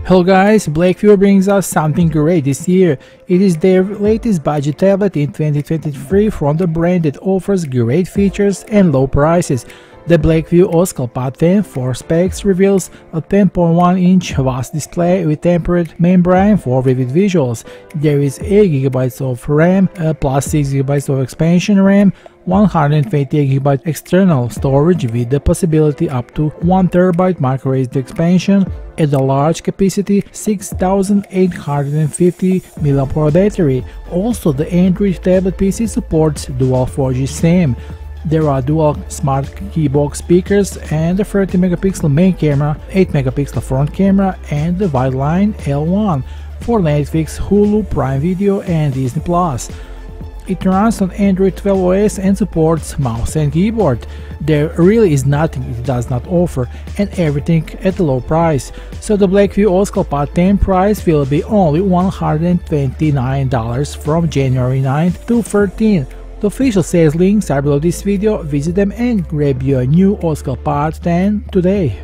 Hello guys, Blackview brings us something great this year. It is their latest budget tablet in 2023 from the brand that offers great features and low prices. The Blackview Oscal Pad 10 for specs reveals a 10.1-inch vast display with tempered membrane for vivid visuals. There is 8GB of RAM, plus 6GB of expansion RAM, 128GB external storage with the possibility up to 1TB micro SD expansion, and a large capacity 6850 mAh battery. Also, the Android tablet PC supports dual 4G SIM. There are dual smart keybox speakers and a 30MP main camera, 8MP front camera, and the wide line L1 for Netflix, Hulu, Prime Video, and Disney+. It runs on Android 12 OS and supports mouse and keyboard. There really is nothing it does not offer, and everything at a low price. So the Blackview Oscal Pad 10 price will be only $129 from January 9th to 13th. The official sales links are below this video. Visit them and grab your new Oscal Pad 10 today.